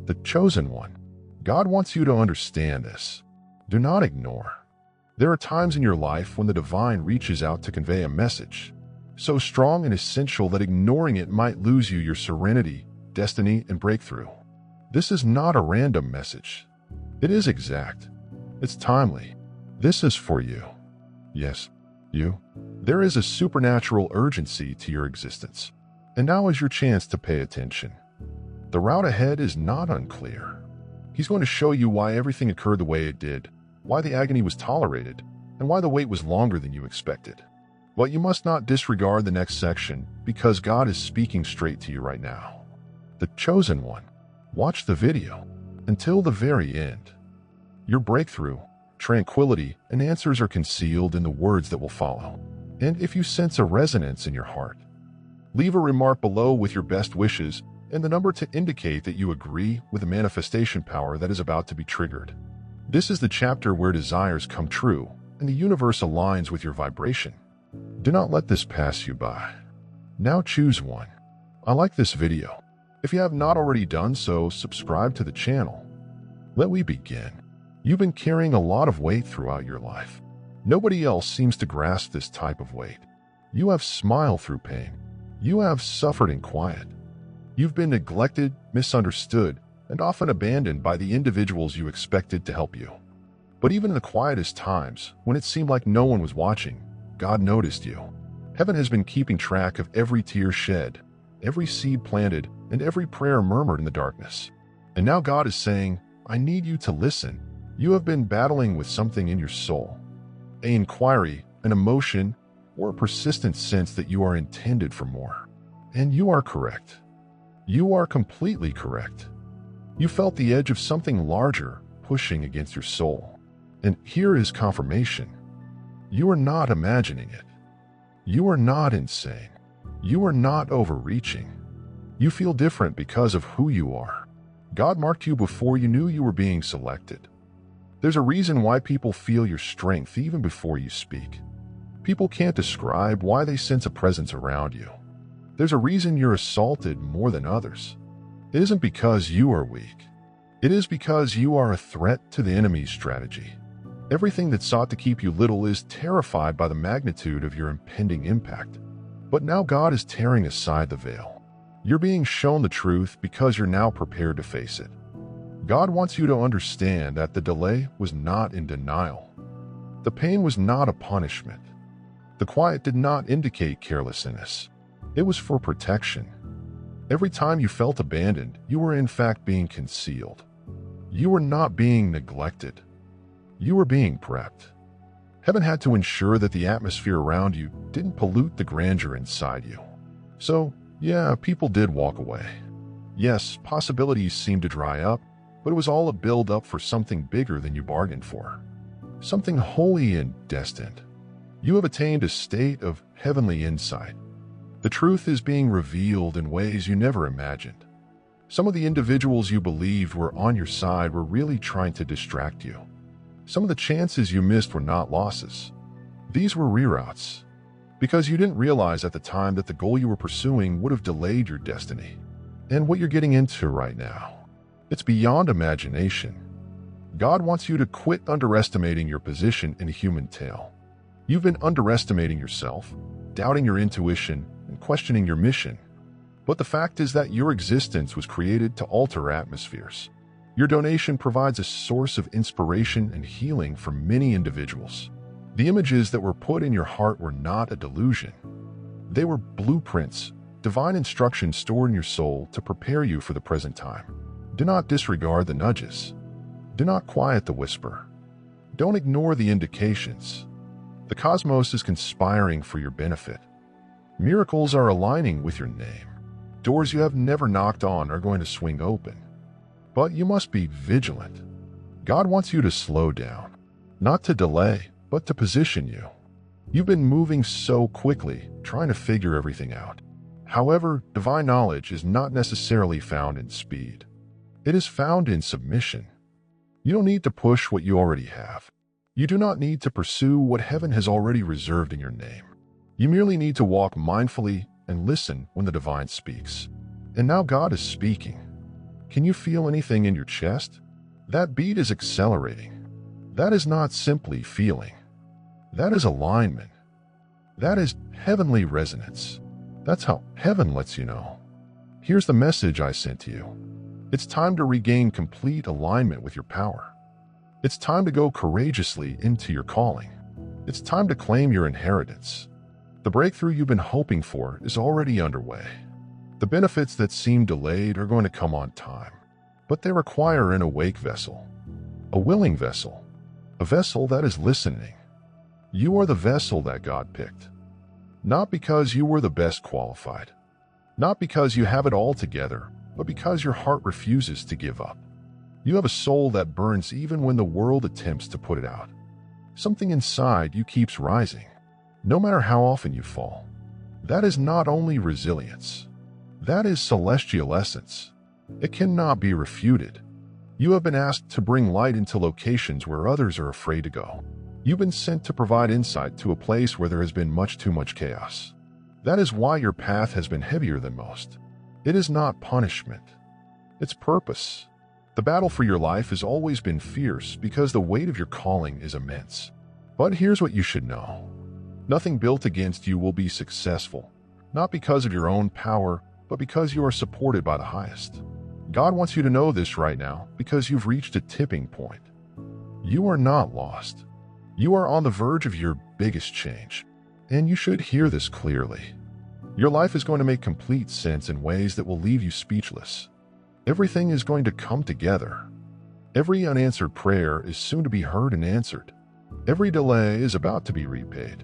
The chosen one. God wants you to understand this. Do not ignore. There are times in your life when the divine reaches out to convey a message so strong and essential that ignoring it might lose you your serenity, destiny, and breakthrough. This is not a random message. It is exact. It's timely. This is for you. Yes, you. There is a supernatural urgency to your existence. And now is your chance to pay attention. The route ahead is not unclear. He's going to show you why everything occurred the way it did, why the agony was tolerated, and why the wait was longer than you expected. But you must not disregard the next section, because God is speaking straight to you right now. The chosen one. Watch the video until the very end. Your breakthrough, tranquility, and answers are concealed in the words that will follow. And if you sense a resonance in your heart, leave a remark below with your best wishes and the number to indicate that you agree with the manifestation power that is about to be triggered. This is the chapter where desires come true and the universe aligns with your vibration. Do not let this pass you by. Now choose one. I like this video. If you have not already done so, subscribe to the channel. Let we begin. You've been carrying a lot of weight throughout your life. Nobody else seems to grasp this type of weight. You have smiled through pain. You have suffered in quiet. You've been neglected, misunderstood, and often abandoned by the individuals you expected to help you. But even in the quietest times, when it seemed like no one was watching, God noticed you. Heaven has been keeping track of every tear shed, every seed planted, and every prayer murmured in the darkness. And now God is saying, I need you to listen. You have been battling with something in your soul. An inquiry, an emotion, or a persistent sense that you are intended for more. And you are correct. You are completely correct. You felt the edge of something larger pushing against your soul. And here is confirmation. You are not imagining it. You are not insane. You are not overreaching. You feel different because of who you are. God marked you before you knew you were being selected. There's a reason why people feel your strength even before you speak. People can't describe why they sense a presence around you. There's a reason you're assaulted more than others. It isn't because you are weak. It is because you are a threat to the enemy's strategy. Everything that sought to keep you little is terrified by the magnitude of your impending impact. But now God is tearing aside the veil. You're being shown the truth because you're now prepared to face it. God wants you to understand that the delay was not in denial. The pain was not a punishment. The quiet did not indicate carelessness. It was for protection. Every time you felt abandoned, you were in fact being concealed. You were not being neglected. You were being prepped. Heaven had to ensure that the atmosphere around you didn't pollute the grandeur inside you. So, yeah, people did walk away. Yes, possibilities seemed to dry up, but it was all a build-up for something bigger than you bargained for. Something holy and destined. You have attained a state of heavenly insight. The truth is being revealed in ways you never imagined. Some of the individuals you believed were on your side were really trying to distract you. Some of the chances you missed were not losses. These were reroutes, because you didn't realize at the time that the goal you were pursuing would have delayed your destiny. And what you're getting into right now, it's beyond imagination. God wants you to quit underestimating your position in a human tale. You've been underestimating yourself, doubting your intuition, and questioning your mission. But the fact is that your existence was created to alter atmospheres. Your donation provides a source of inspiration and healing for many individuals. The images that were put in your heart were not a delusion. They were blueprints, divine instructions stored in your soul to prepare you for the present time. Do not disregard the nudges. Do not quiet the whisper. Don't ignore the indications. The cosmos is conspiring for your benefit. Miracles are aligning with your name. Doors you have never knocked on are going to swing open. But you must be vigilant. God wants you to slow down, not to delay, but to position you. You've been moving so quickly, trying to figure everything out. However, divine knowledge is not necessarily found in speed. It is found in submission. You don't need to push what you already have. You do not need to pursue what heaven has already reserved in your name. You merely need to walk mindfully and listen when the divine speaks. And now God is speaking. Can you feel anything in your chest? That beat is accelerating. That is not simply feeling. That is alignment. That is heavenly resonance. That's how heaven lets you know. Here's the message I sent to you. It's time to regain complete alignment with your power. It's time to go courageously into your calling. It's time to claim your inheritance. The breakthrough you've been hoping for is already underway. The benefits that seem delayed are going to come on time, but they require an awake vessel, a willing vessel, a vessel that is listening. You are the vessel that God picked, not because you were the best qualified, not because you have it all together, but because your heart refuses to give up. You have a soul that burns even when the world attempts to put it out. Something inside you keeps rising, no matter how often you fall. That is not only resilience. That is celestial essence. It cannot be refuted. You have been asked to bring light into locations where others are afraid to go. You've been sent to provide insight to a place where there has been too much chaos. That is why your path has been heavier than most. It is not punishment. It's purpose. The battle for your life has always been fierce because the weight of your calling is immense. But here's what you should know. Nothing built against you will be successful, not because of your own power, but because you are supported by the highest. God wants you to know this right now because you've reached a tipping point. You are not lost. You are on the verge of your biggest change, and you should hear this clearly. Your life is going to make complete sense in ways that will leave you speechless. Everything is going to come together. Every unanswered prayer is soon to be heard and answered. Every delay is about to be repaid.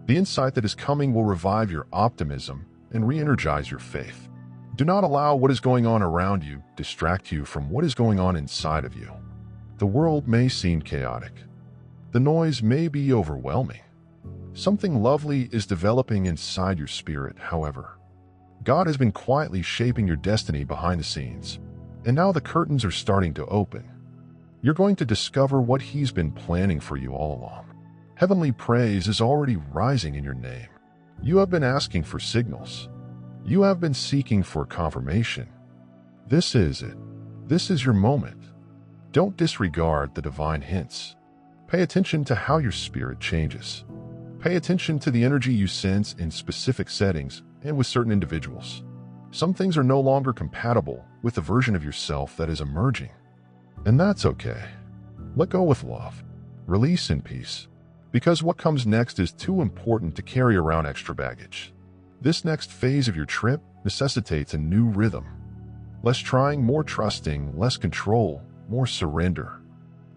The insight that is coming will revive your optimism and re-energize your faith. Do not allow what is going on around you distract you from what is going on inside of you. The world may seem chaotic. The noise may be overwhelming. Something lovely is developing inside your spirit, however. God has been quietly shaping your destiny behind the scenes, and now the curtains are starting to open. You're going to discover what He's been planning for you all along. Heavenly praise is already rising in your name. You have been asking for signals. You have been seeking for confirmation. This is it. This is your moment. Don't disregard the divine hints. Pay attention to how your spirit changes. Pay attention to the energy you sense in specific settings and with certain individuals. Some things are no longer compatible with the version of yourself that is emerging. And that's okay. Let go with love. Release in peace. Because what comes next is too important to carry around extra baggage. This next phase of your trip necessitates a new rhythm. Less trying, more trusting, less control, more surrender.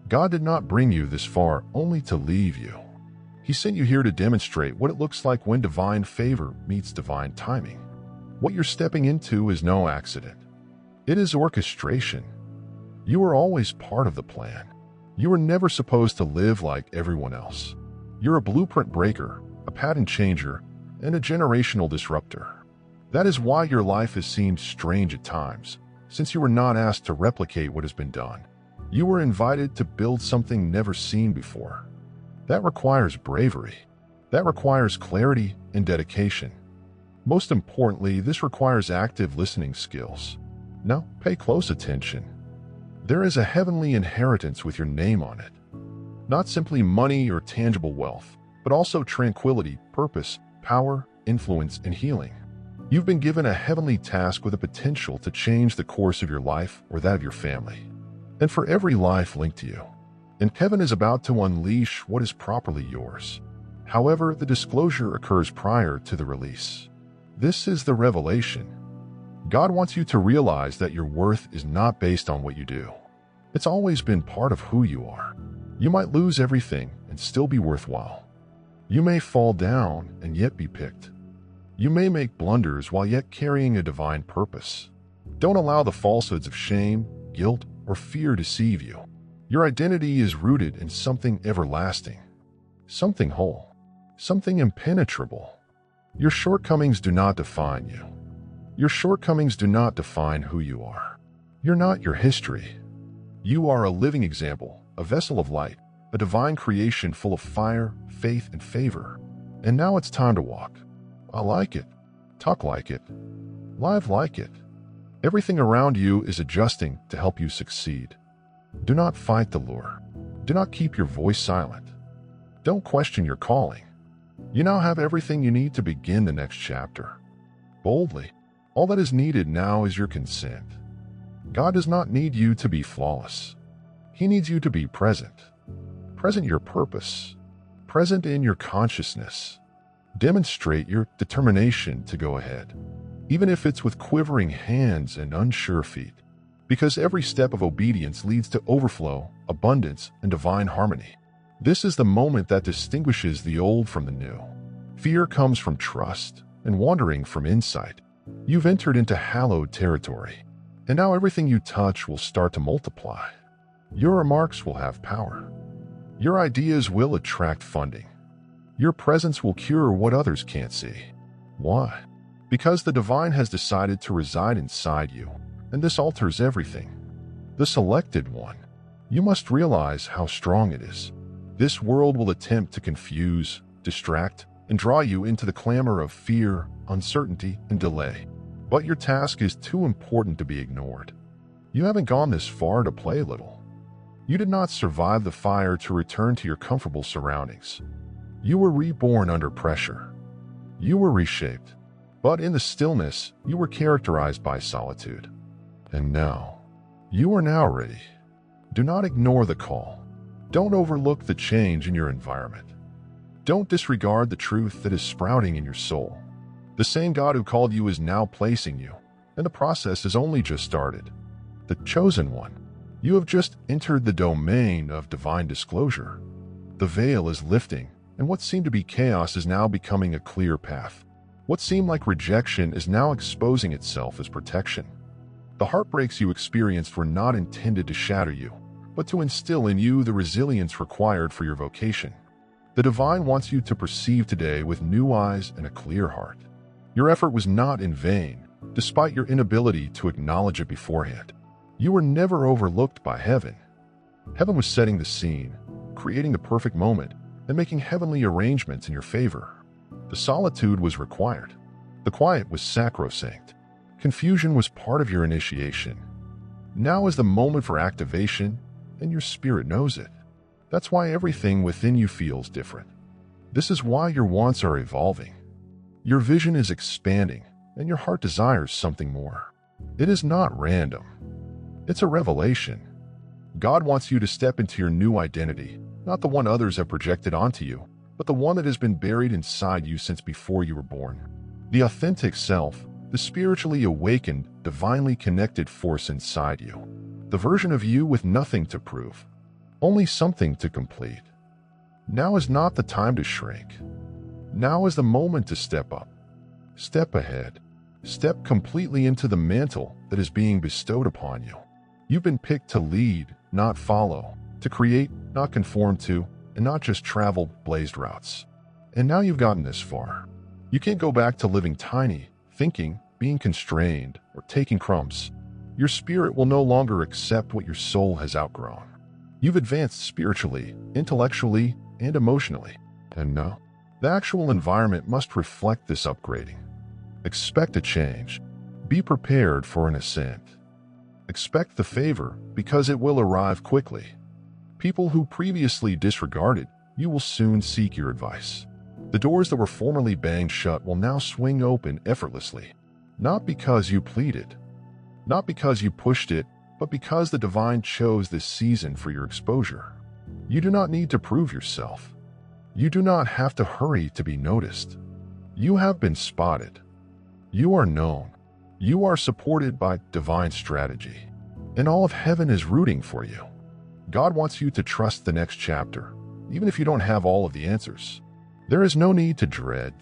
God did not bring you this far only to leave you. He sent you here to demonstrate what it looks like when divine favor meets divine timing. What you're stepping into is no accident. It is orchestration. You are always part of the plan. You were never supposed to live like everyone else. You're a blueprint breaker, a pattern changer, and a generational disruptor. That is why your life has seemed strange at times, since you were not asked to replicate what has been done. You were invited to build something never seen before. That requires bravery. That requires clarity and dedication. Most importantly, this requires active listening skills. Now, pay close attention. There is a heavenly inheritance with your name on it. Not simply money or tangible wealth, but also tranquility, purpose, power, influence, and healing. You've been given a heavenly task with a potential to change the course of your life or that of your family, and for every life linked to you. And heaven is about to unleash what is properly yours. However, the disclosure occurs prior to the release. This is the revelation. God wants you to realize that your worth is not based on what you do. It's always been part of who you are. You might lose everything and still be worthwhile. You may fall down and yet be picked. You may make blunders while yet carrying a divine purpose. Don't allow the falsehoods of shame, guilt, or fear deceive you. Your identity is rooted in something everlasting, something whole, something impenetrable. Your shortcomings do not define you. Your shortcomings do not define who you are. You're not your history. You are a living example, a vessel of light, a divine creation full of fire, faith, and favor. And now it's time to walk. I like it. Talk like it. Live like it. Everything around you is adjusting to help you succeed. Do not fight the lure. Do not keep your voice silent. Don't question your calling. You now have everything you need to begin the next chapter. Boldly. All that is needed now is your consent. God does not need you to be flawless. He needs you to be present. Present your purpose. Present in your consciousness. Demonstrate your determination to go ahead, even if it's with quivering hands and unsure feet, because every step of obedience leads to overflow, abundance, and divine harmony. This is the moment that distinguishes the old from the new. Fear comes from trust, and wandering from insight. You've entered into hallowed territory, and now everything you touch will start to multiply. Your remarks will have power. Your ideas will attract funding. Your presence will cure what others can't see. Why? Because the divine has decided to reside inside you, and this alters everything. The selected one. You must realize how strong it is. This world will attempt to confuse, distract, and draw you into the clamor of fear, uncertainty, and delay. But your task is too important to be ignored. You haven't gone this far to play little. You did not survive the fire to return to your comfortable surroundings. You were reborn under pressure. You were reshaped. But in the stillness, you were characterized by solitude. And now, you are now ready. Do not ignore the call. Don't overlook the change in your environment. Don't disregard the truth that is sprouting in your soul. The same God who called you is now placing you, and the process has only just started. The chosen one. You have just entered the domain of divine disclosure. The veil is lifting, and what seemed to be chaos is now becoming a clear path. What seemed like rejection is now exposing itself as protection. The heartbreaks you experienced were not intended to shatter you, but to instill in you the resilience required for your vocation. The divine wants you to perceive today with new eyes and a clear heart. Your effort was not in vain, despite your inability to acknowledge it beforehand. You were never overlooked by heaven. Heaven was setting the scene, creating the perfect moment, and making heavenly arrangements in your favor. The solitude was required. The quiet was sacrosanct. Confusion was part of your initiation. Now is the moment for activation, and your spirit knows it. That's why everything within you feels different. This is why your wants are evolving. Your vision is expanding, and your heart desires something more. It is not random. It's a revelation. God wants you to step into your new identity, not the one others have projected onto you, but the one that has been buried inside you since before you were born. The authentic self, the spiritually awakened, divinely connected force inside you. The version of you with nothing to prove, only something to complete. Now is not the time to shrink. Now is the moment to step up. Step ahead. Step completely into the mantle that is being bestowed upon you. You've been picked to lead, not follow, to create, not conform to, and not just travel blazed routes. And now you've gotten this far. You can't go back to living tiny, thinking, being constrained, or taking crumbs. Your spirit will no longer accept what your soul has outgrown. You've advanced spiritually, intellectually, and emotionally. And now, the actual environment must reflect this upgrading. Expect a change. Be prepared for an ascent. Expect the favor, because it will arrive quickly. People who previously disregarded you will soon seek your advice. The doors that were formerly banged shut will now swing open effortlessly. Not because you pleaded, not because you pushed it, but because the divine chose this season for your exposure. You do not need to prove yourself. You do not have to hurry to be noticed. You have been spotted. You are known. You are supported by divine strategy. And all of heaven is rooting for you. God wants you to trust the next chapter, even if you don't have all of the answers. There is no need to dread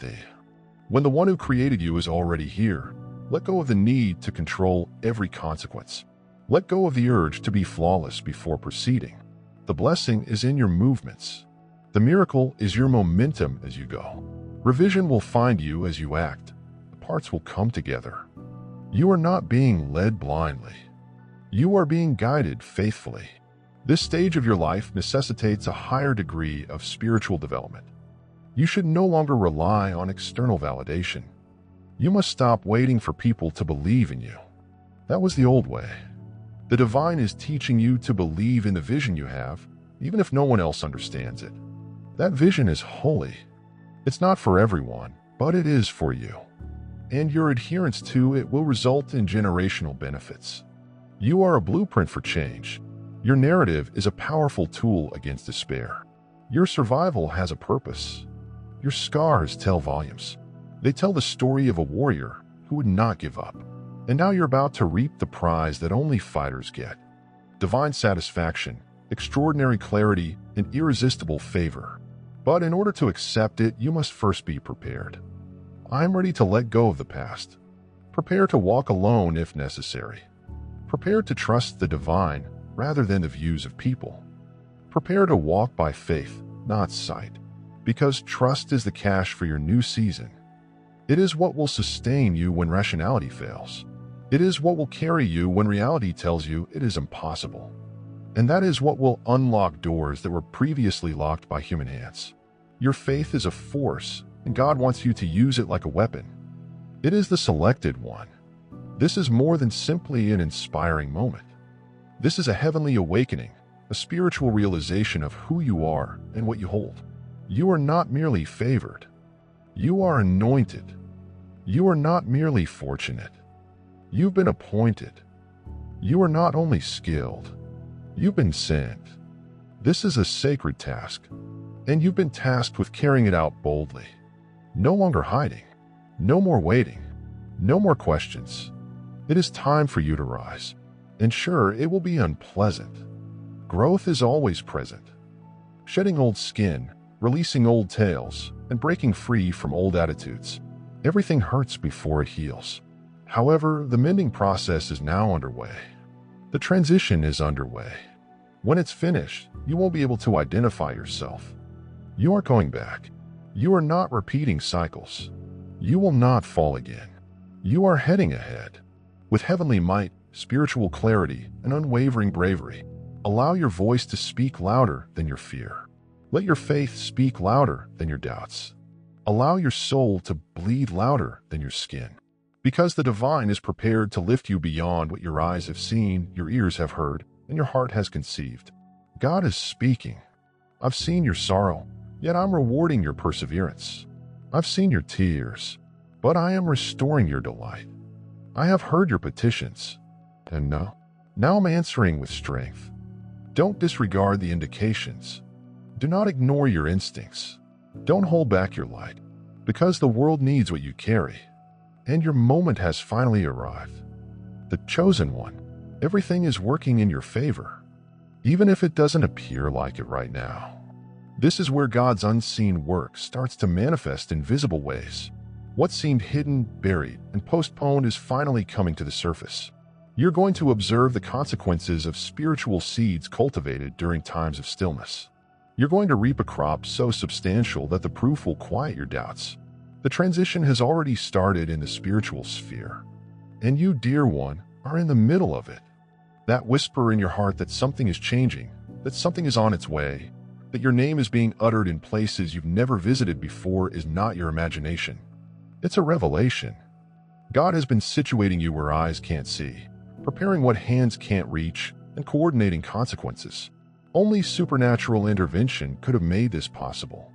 when the one who created you is already here. Let go of the need to control every consequence. Let go of the urge to be flawless before proceeding. The blessing is in your movements. The miracle is your momentum as you go. Revision will find you as you act. The parts will come together. You are not being led blindly. You are being guided faithfully. This stage of your life necessitates a higher degree of spiritual development. You should no longer rely on external validation. You must stop waiting for people to believe in you. That was the old way. The divine is teaching you to believe in the vision you have, even if no one else understands it. That vision is holy. It's not for everyone, but it is for you. And your adherence to it will result in generational benefits. You are a blueprint for change. Your narrative is a powerful tool against despair. Your survival has a purpose. Your scars tell volumes. They tell the story of a warrior who would not give up. And now you're about to reap the prize that only fighters get. Divine satisfaction, extraordinary clarity, and irresistible favor. But in order to accept it, you must first be prepared. I'm ready to let go of the past. Prepare to walk alone if necessary. Prepare to trust the divine rather than the views of people. Prepare to walk by faith, not sight, because trust is the cash for your new season. It is what will sustain you when rationality fails. It is what will carry you when reality tells you it is impossible. And that is what will unlock doors that were previously locked by human hands. Your faith is a force, and God wants you to use it like a weapon. It is the selected one. This is more than simply an inspiring moment. This is a heavenly awakening, a spiritual realization of who you are and what you hold. You are not merely favored. You are anointed. You are not merely fortunate. You've been appointed. You are not only skilled. You've been sent. This is a sacred task, and you've been tasked with carrying it out boldly. No longer hiding. No more waiting. No more questions. It is time for you to rise. And sure, it will be unpleasant. Growth is always present. Shedding old skin, releasing old tales, and breaking free from old attitudes. Everything hurts before it heals. However, the mending process is now underway. The transition is underway. When it's finished, you won't be able to identify yourself. You aren't going back. You are not repeating cycles. You will not fall again. You are heading ahead. With heavenly might, spiritual clarity, and unwavering bravery, allow your voice to speak louder than your fear. Let your faith speak louder than your doubts. Allow your soul to bleed louder than your skin. Because the divine is prepared to lift you beyond what your eyes have seen, your ears have heard, and your heart has conceived. God is speaking. I've seen your sorrow, yet I'm rewarding your perseverance. I've seen your tears, but I am restoring your delight. I have heard your petitions, and now I'm answering with strength. Don't disregard the indications. Do not ignore your instincts. Don't hold back your light, because the world needs what you carry. And your moment has finally arrived. The chosen one. Everything is working in your favor, even if it doesn't appear like it right now. This is where God's unseen work starts to manifest in visible ways. What seemed hidden, buried, and postponed is finally coming to the surface. You're going to observe the consequences of spiritual seeds cultivated during times of stillness. You're going to reap a crop so substantial that the proof will quiet your doubts. The transition has already started in the spiritual sphere, and you, dear one, are in the middle of it. That whisper in your heart that something is changing, that something is on its way, that your name is being uttered in places you've never visited before is not your imagination. It's a revelation. God has been situating you where eyes can't see, preparing what hands can't reach, and coordinating consequences. Only supernatural intervention could have made this possible.